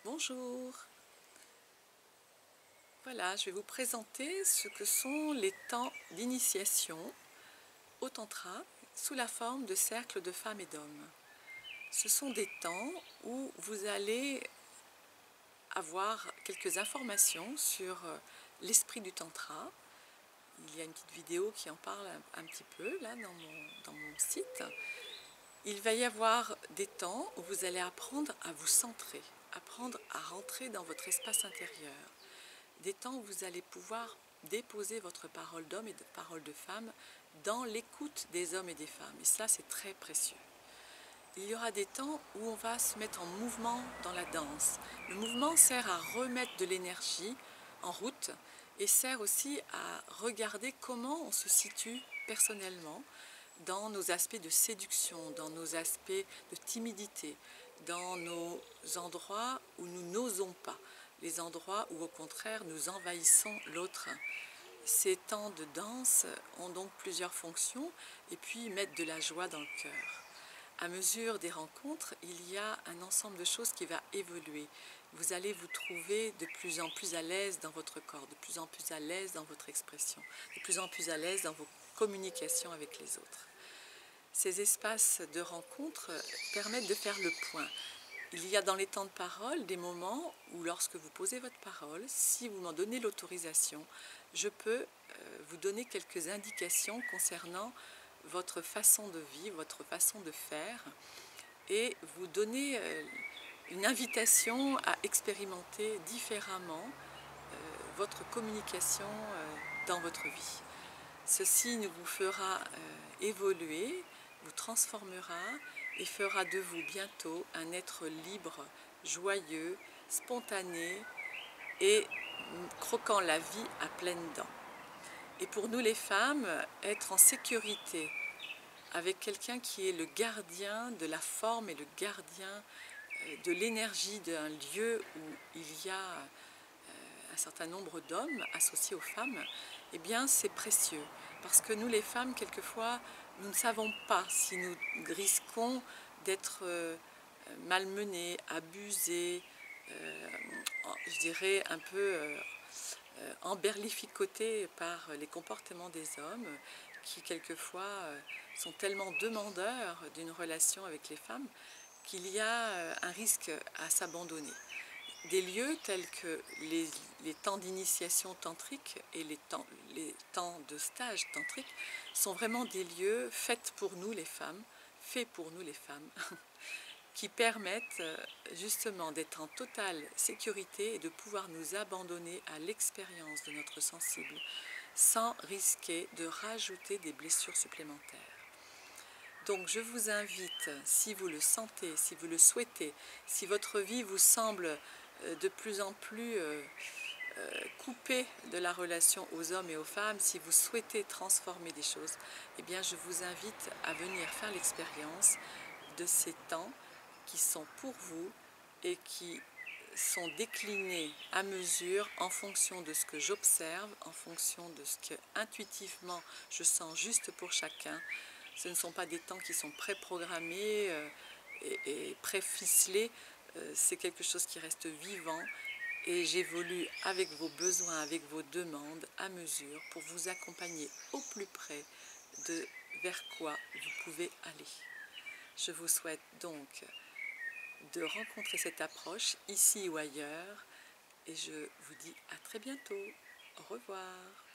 Bonjour. Voilà, je vais vous présenter ce que sont les temps d'initiation au tantra sous la forme de cercles de femmes et d'hommes. Ce sont des temps où vous allez avoir quelques informations sur l'esprit du tantra. Il y a une petite vidéo qui en parle un petit peu là dans mon site. Il va y avoir des temps où vous allez apprendre à vous centrer, apprendre à rentrer dans votre espace intérieur. Des temps où vous allez pouvoir déposer votre parole d'homme et de parole de femme dans l'écoute des hommes et des femmes. Et ça, c'est très précieux. Il y aura des temps où on va se mettre en mouvement dans la danse. Le mouvement sert à remettre de l'énergie en route et sert aussi à regarder comment on se situe personnellement dans nos aspects de séduction, dans nos aspects de timidité, dans nos endroits où nous n'osons pas, les endroits où au contraire nous envahissons l'autre. Ces temps de danse ont donc plusieurs fonctions et puis mettent de la joie dans le cœur. À mesure des rencontres, il y a un ensemble de choses qui va évoluer. Vous allez vous trouver de plus en plus à l'aise dans votre corps, de plus en plus à l'aise dans votre expression, de plus en plus à l'aise dans vos communications avec les autres. Ces espaces de rencontre permettent de faire le point. Il y a dans les temps de parole des moments où lorsque vous posez votre parole, si vous m'en donnez l'autorisation, je peux vous donner quelques indications concernant votre façon de vivre, votre façon de faire et vous donner une invitation à expérimenter différemment votre communication dans votre vie. Ceci vous fera évoluer, vous transformera et fera de vous bientôt un être libre, joyeux, spontané et croquant la vie à pleines dents. Et pour nous les femmes, être en sécurité avec quelqu'un qui est le gardien de la forme et le gardien de l'énergie d'un lieu où il y a un certain nombre d'hommes associés aux femmes, eh bien c'est précieux. Parce que nous les femmes, quelquefois, nous ne savons pas si nous risquons d'être malmenées, abusées, je dirais un peu emberlificotées par les comportements des hommes qui quelquefois sont tellement demandeurs d'une relation avec les femmes qu'il y a un risque à s'abandonner. Des lieux tels que les temps d'initiation tantrique et les temps de stage tantrique sont vraiment des lieux faits pour nous les femmes, qui permettent justement d'être en totale sécurité et de pouvoir nous abandonner à l'expérience de notre sensible sans risquer de rajouter des blessures supplémentaires. Donc je vous invite, si vous le sentez, si vous le souhaitez, si votre vie vous semble de plus en plus coupée de la relation aux hommes et aux femmes, si vous souhaitez transformer des choses, eh bien je vous invite à venir faire l'expérience de ces temps qui sont pour vous et qui sont déclinés à mesure en fonction de ce que j'observe, en fonction de ce que intuitivement je sens juste pour chacun. Ce ne sont pas des temps qui sont préprogrammés et préficelés, c'est quelque chose qui reste vivant et j'évolue avec vos besoins, avec vos demandes à mesure pour vous accompagner au plus près de vers quoi vous pouvez aller. Je vous souhaite donc de rencontrer cette approche ici ou ailleurs et je vous dis à très bientôt. Au revoir.